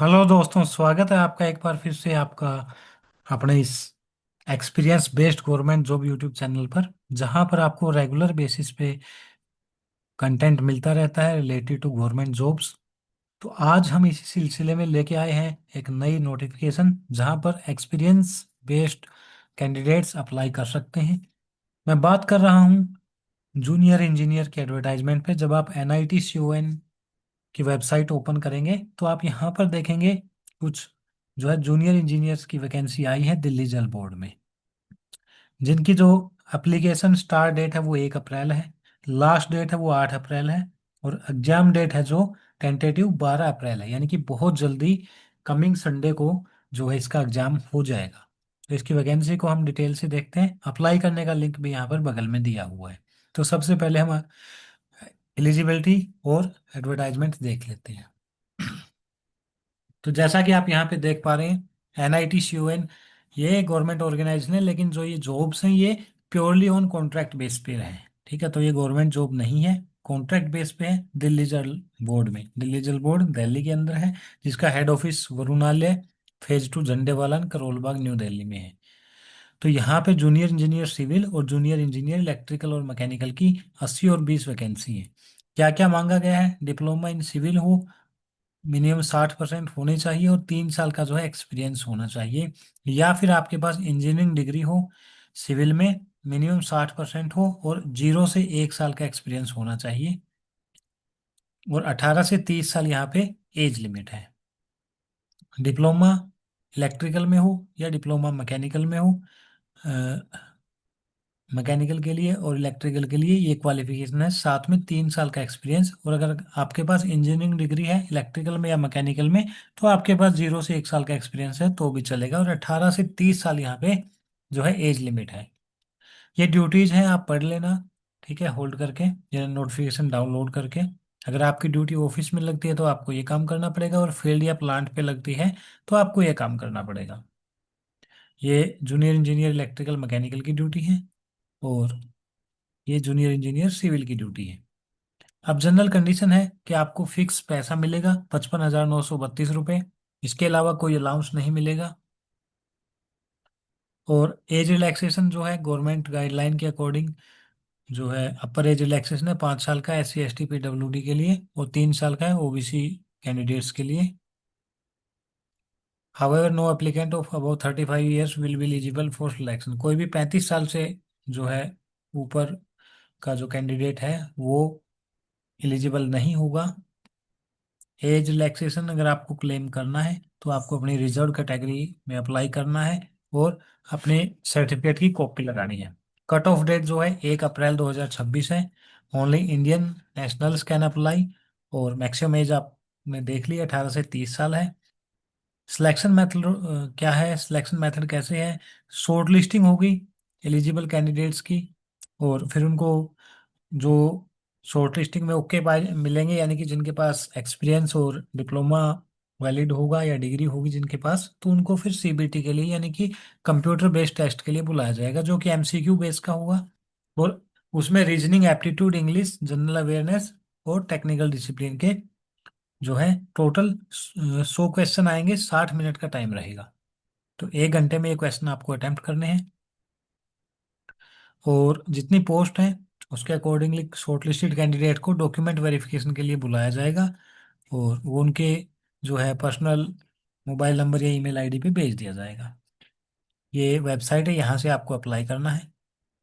Hello दोस्तों, स्वागत है आपका एक बार फिर से आपका अपने इस experience based government job YouTube channel पर, जहां पर आपको रेगुलर बेसिस पे कंटेंट मिलता रहता है रिलेटेड टू गवर्नमेंट जॉब्स। तो आज हम इसी सिलसिले में लेके आए हैं एक नई नोटिफिकेशन जहां पर एक्सपीरियंस बेस्ड कैंडिडेट्स अप्लाई कर सकते हैं। मैं बात कर रहा हूं जूनियर इंजीनियर के एडवर्टाइजमेंट पे। जब आप NIT CON की वेबसाइट ओपन करेंगे तो आप यहाँ पर देखेंगे कुछ जो है जूनियर इंजीनियर्स की वैकेंसी आई है दिल्ली जल बोर्ड में, जिनकी जो एप्लीकेशन स्टार्ट डेट है वो 1 अप्रैल है, लास्ट डेट है वो 8 अप्रैल है, और एग्जाम डेट है जो टेंटेटिव 12 अप्रैल है, यानी कि बहुत जल्दी कमिंग संडे को जो है इसका एग्जाम हो जाएगा। तो इसकी वैकेंसी को हम डिटेल से देखते हैं। अप्लाई करने का लिंक भी यहाँ पर बगल में दिया हुआ है। तो सबसे पहले हम एलिजिबिलिटी और एडवर्टाइजमेंट देख लेते हैं। तो जैसा कि आप यहाँ पे देख पा रहे हैं, NIT CON ये गवर्नमेंट ऑर्गेनाइजेशन है, लेकिन जो ये जॉब्स हैं ये प्योरली ऑन कॉन्ट्रैक्ट बेस पे है। ठीक है, तो ये गवर्नमेंट जॉब नहीं है, कॉन्ट्रैक्ट बेस पे है। दिल्ली जल बोर्ड में, दिल्ली जल बोर्ड दिल्ली के अंदर है, जिसका head office Varunalaya phase 2 Jhandewalan Karol Bagh New Delhi में है। तो यहाँ पे जूनियर इंजीनियर सिविल और जूनियर इंजीनियर इलेक्ट्रिकल और मैकेनिकल की 80 और 20 वैकेंसी है। क्या क्या मांगा गया है? डिप्लोमा इन सिविल हो, मिनिमम 60% होने चाहिए, और 3 साल का जो है एक्सपीरियंस होना चाहिए। या फिर आपके पास इंजीनियरिंग डिग्री हो सिविल में, मिनिमम 60% हो, और 0 से 1 साल का एक्सपीरियंस होना चाहिए, और 18 से 30 साल यहाँ पे एज लिमिट है। डिप्लोमा इलेक्ट्रिकल में हो या डिप्लोमा मैकेनिकल में हो, मैकेनिकल के लिए और इलेक्ट्रिकल के लिए ये क्वालिफिकेशन है, साथ में 3 साल का एक्सपीरियंस। और अगर आपके पास इंजीनियरिंग डिग्री है इलेक्ट्रिकल में या मैकेनिकल में, तो आपके पास 0 से 1 साल का एक्सपीरियंस है तो भी चलेगा, और 18 से 30 साल यहाँ पे जो है एज लिमिट है। ये ड्यूटीज हैं, आप पढ़ लेना। ठीक है, होल्ड करके ये नोटिफिकेशन डाउनलोड करके। अगर आपकी ड्यूटी ऑफिस में लगती है तो आपको ये काम करना पड़ेगा, और फील्ड या प्लांट पे लगती है तो आपको ये काम करना पड़ेगा। ये जूनियर इंजीनियर इलेक्ट्रिकल मैकेनिकल की ड्यूटी है, और ये जूनियर इंजीनियर सिविल की ड्यूटी है। अब जनरल कंडीशन है कि आपको फिक्स पैसा मिलेगा 55,932 रुपये। इसके अलावा कोई अलाउंस नहीं मिलेगा। और एज रिलैक्सेशन जो है गवर्नमेंट गाइडलाइन के अकॉर्डिंग जो है, अपर एज रिलैक्सेशन है 5 साल का SC ST PWD के लिए, और 3 साल का है OBC कैंडिडेट्स के लिए। However no applicant of above 35 years will be eligible for selection. कोई भी 35 साल से जो है ऊपर का जो कैंडिडेट है वो एलिजिबल नहीं होगा। एज रिलैक्सेशन अगर आपको क्लेम करना है तो आपको अपनी रिजर्व कैटेगरी में अप्लाई करना है, और अपने सर्टिफिकेट की कॉपी लगानी है। कट ऑफ डेट जो है 1 अप्रैल 2026 है। Only Indian nationals can apply, और मैक्सिमम एज आपने देख लिया 18 से 30 साल है। सिलेक्शन मेथड क्या है? सिलेक्शन मेथड कैसे है? शॉर्ट लिस्टिंग होगी एलिजिबल कैंडिडेट्स की, और फिर उनको जो शॉर्ट लिस्टिंग में ओके पाए मिलेंगे, यानी कि जिनके पास एक्सपीरियंस और डिप्लोमा वैलिड होगा या डिग्री होगी जिनके पास, तो उनको फिर CBT के लिए यानी कि कंप्यूटर बेस्ड टेस्ट के लिए बुलाया जाएगा, जो कि MCQ बेस का होगा। और उसमें reasoning, aptitude, English, general awareness और टेक्निकल डिसिप्लिन के जो है टोटल 100 क्वेश्चन आएंगे। 60 मिनट का टाइम रहेगा, तो 1 घंटे में ये क्वेश्चन आपको अटेम्प्ट करने हैं। और जितनी पोस्ट हैं उसके अकॉर्डिंगली शॉर्टलिस्टेड कैंडिडेट को डॉक्यूमेंट वेरिफिकेशन के लिए बुलाया जाएगा, और वो उनके जो है पर्सनल मोबाइल नंबर या ईमेल आईडी पे भेज दिया जाएगा। ये वेबसाइट है, यहाँ से आपको अप्लाई करना है।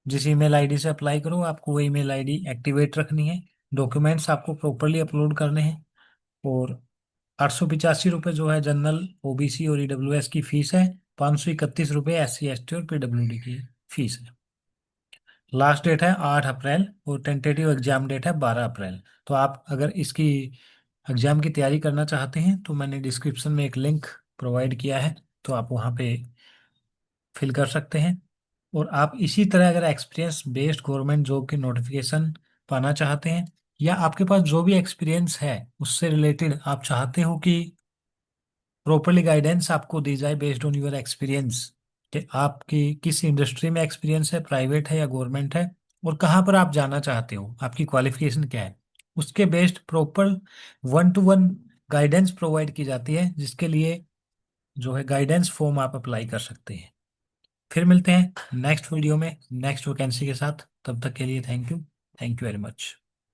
जिस ईमेल आईडी से अप्लाई करो आपको वो ईमेल आईडी एक्टिवेट रखनी है। डॉक्यूमेंट्स आपको प्रॉपरली अपलोड करने हैं। और 885 रुपये जो है जनरल, OBC और EWS की फीस है। 531 रुपये SC ST और PWD की फीस है। लास्ट डेट है 8 अप्रैल, और टेंटेटिव एग्जाम डेट है 12 अप्रैल। तो आप अगर इसकी एग्जाम की तैयारी करना चाहते हैं तो मैंने डिस्क्रिप्शन में एक लिंक प्रोवाइड किया है, तो आप वहाँ पे फिल कर सकते हैं। और आप इसी तरह अगर एक्सपीरियंस बेस्ड गवर्नमेंट जॉब की नोटिफिकेशन पाना चाहते हैं, या आपके पास जो भी एक्सपीरियंस है उससे रिलेटेड आप चाहते हो कि प्रॉपरली गाइडेंस आपको दी जाए बेस्ड ऑन योर एक्सपीरियंस, कि आपकी किस इंडस्ट्री में एक्सपीरियंस है, प्राइवेट है या गवर्नमेंट है, और कहाँ पर आप जाना चाहते हो, आपकी क्वालिफिकेशन क्या है, उसके based proper 1 to 1 guidance provide की जाती है, जिसके लिए जो है गाइडेंस फॉर्म आप अप्लाई कर सकते हैं। फिर मिलते हैं नेक्स्ट वीडियो में नेक्स्ट वैकेंसी के साथ। तब तक के लिए थैंक यू वेरी मच।